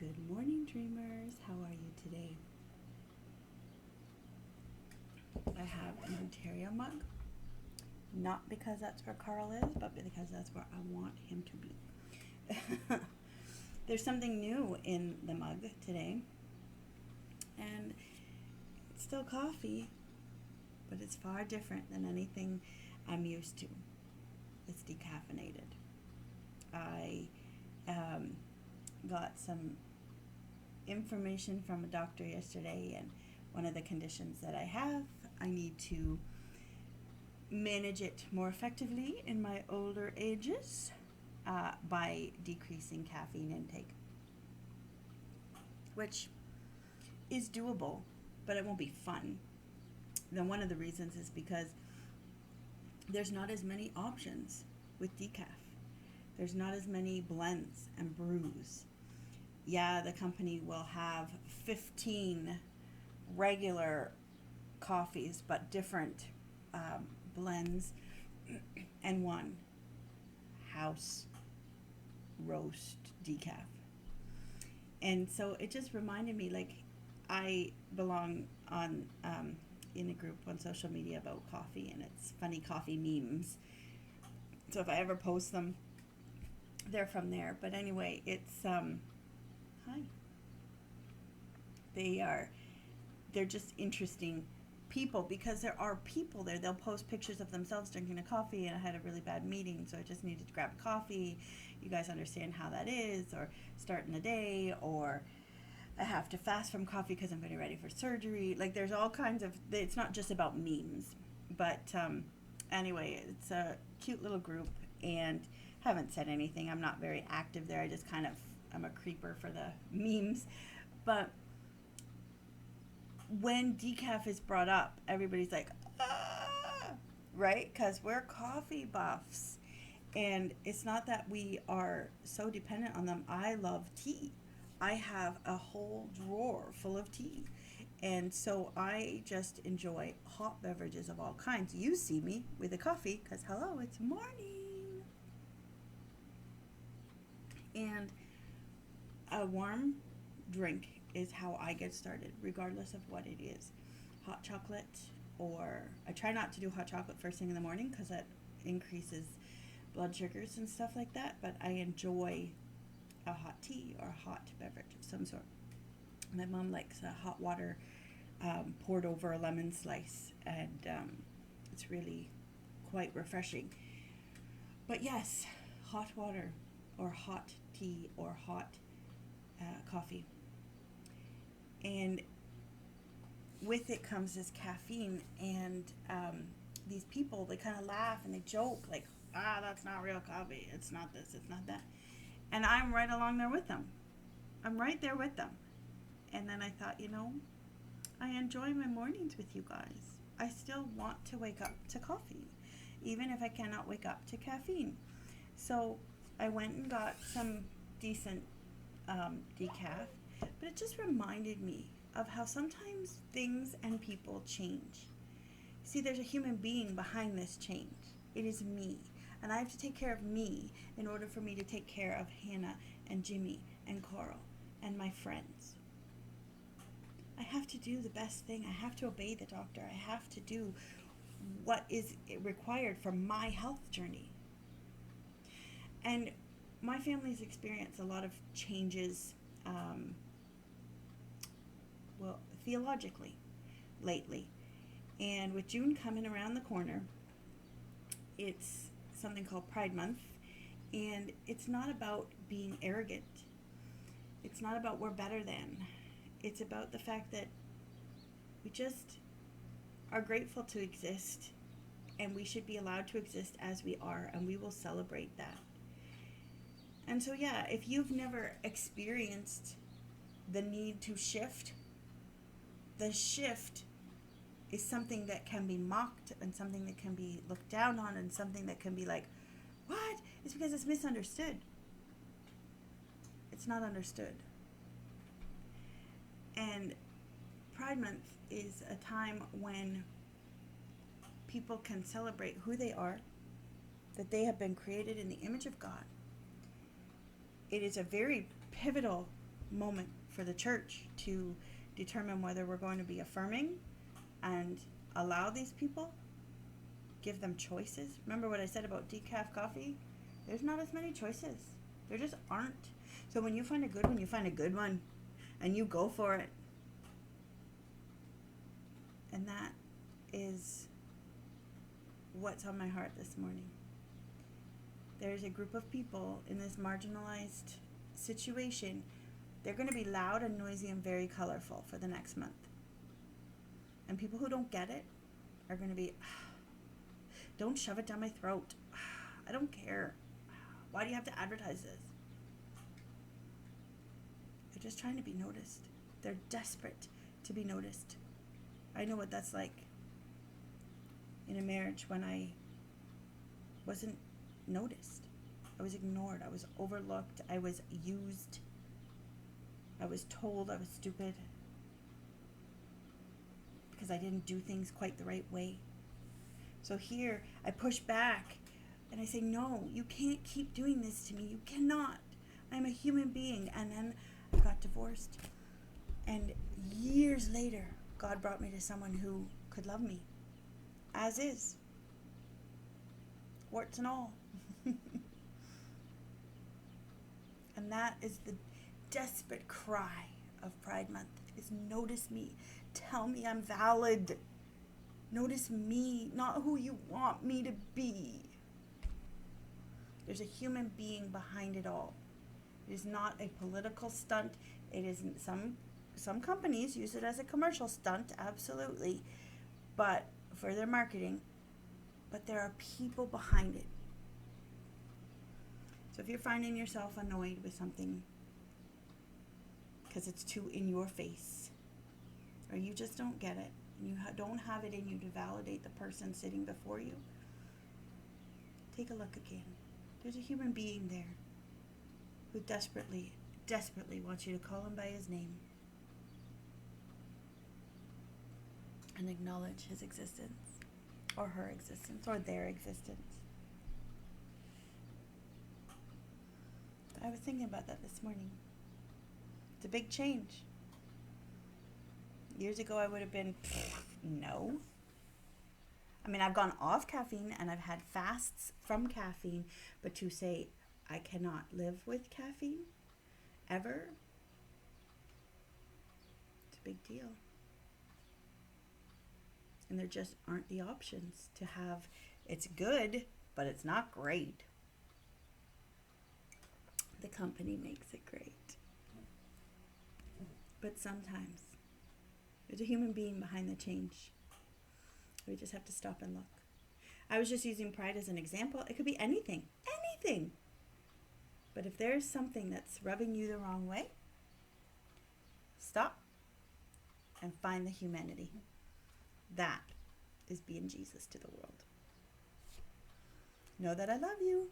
Good morning, dreamers. How are you today? I have an Ontario mug, not because that's where Carl is, but because that's where I want him to be. There's something new in the mug today, and it's still coffee, but it's far different than anything I'm used to. It's decaffeinated. I got some information from a doctor yesterday, and one of the conditions that I need to manage it more effectively in my older ages by decreasing caffeine intake, which is doable, but it won't be fun. Then one of the reasons is because there's not as many options with decaf. There's not as many blends and brews. Yeah, the company will have 15 regular coffees, but different blends, and one house roast decaf. And so it just reminded me, like, I belong on in a group on social media about coffee, and it's funny coffee memes. So if I ever post them, they're from there. But anyway, it's hi. They're just interesting people because there are people there. They'll post pictures of themselves drinking a coffee, and I had a really bad meeting, so I just needed to grab a coffee. You guys understand how that is, or starting a day, or I have to fast from coffee because I'm getting ready for surgery. Like, there's all kinds of, it's not just about memes. But anyway, it's a cute little group, and haven't said anything. I'm not very active there. I just kind of, I'm a creeper for the memes. But when decaf is brought up, everybody's like, ah, right? Because we're coffee buffs. And it's not that we are so dependent on them. I love tea. I have a whole drawer full of tea. And so I just enjoy hot beverages of all kinds. You see me with a coffee because, hello, it's morning. And a warm drink is how I get started, regardless of what it is. Hot chocolate, or I try not to do hot chocolate first thing in the morning because that increases blood sugars and stuff like that, but I enjoy a hot tea or a hot beverage of some sort. My mom likes hot water poured over a lemon slice, and it's really quite refreshing. But yes, hot water or hot tea or hot coffee. And with it comes this caffeine, and these people, they kind of laugh and they joke, like, that's not real coffee. It's not this, it's not that. And I'm right along there with them. I'm right there with them. And then I thought, I enjoy my mornings with you guys. I still want to wake up to coffee, even if I cannot wake up to caffeine. So I went and got some decent decaf, but it just reminded me of how sometimes things and people change. See, there's a human being behind this change. It is me. And I have to take care of me in order for me to take care of Hannah and Jimmy and Carl and my friends. I have to do the best thing. I have to obey the doctor. I have to do what is required for my health journey. And my family's experienced a lot of changes, theologically lately. And with June coming around the corner, it's something called Pride Month, and it's not about being arrogant. It's not about we're better than. It's about the fact that we just are grateful to exist, and we should be allowed to exist as we are, and we will celebrate that. And so, yeah, if you've never experienced the need to shift, the shift is something that can be mocked, and something that can be looked down on, and something that can be like, what? It's because it's misunderstood. It's not understood. And Pride Month is a time when people can celebrate who they are, that they have been created in the image of God. It is a very pivotal moment for the church to determine whether we're going to be affirming and allow these people, give them choices. Remember what I said about decaf coffee? There's not as many choices. There just aren't. So when you find a good one, you find a good one and you go for it. And that is what's on my heart this morning. There's a group of people in this marginalized situation. They're going to be loud and noisy and very colorful for the next month. And people who don't get it are going to be, don't shove it down my throat. I don't care. Why do you have to advertise this? They're just trying to be noticed. They're desperate to be noticed. I know what that's like in a marriage when I wasn't noticed. I was ignored. I was overlooked. I was used. I was told I was stupid because I didn't do things quite the right way. So here I push back and I say, no, you can't keep doing this to me. You cannot. I'm a human being. And then I got divorced. And years later, God brought me to someone who could love me as is, warts and all. And that is the desperate cry of Pride Month, is notice me. Tell me I'm valid. Notice me, not who you want me to be. There's a human being behind it all. It is not a political stunt. It isn't. Some companies use it as a commercial stunt, absolutely, but for their marketing. But there are people behind it. So if you're finding yourself annoyed with something because it's too in your face, or you just don't get it, and you don't have it in you to validate the person sitting before you, take a look again. There's a human being there who desperately, desperately wants you to call him by his name and acknowledge his existence, or her existence, or their existence. I was thinking about that this morning. It's a big change. Years ago, I would have been, no. I mean, I've gone off caffeine and I've had fasts from caffeine, but to say I cannot live with caffeine ever, it's a big deal. And there just aren't the options to have. It's good, but it's not great. The company makes it great. But sometimes there's a human being behind the change. We just have to stop and look. I was just using pride as an example. It could be anything. Anything. But if there's something that's rubbing you the wrong way, stop and find the humanity. That is being Jesus to the world. Know that I love you.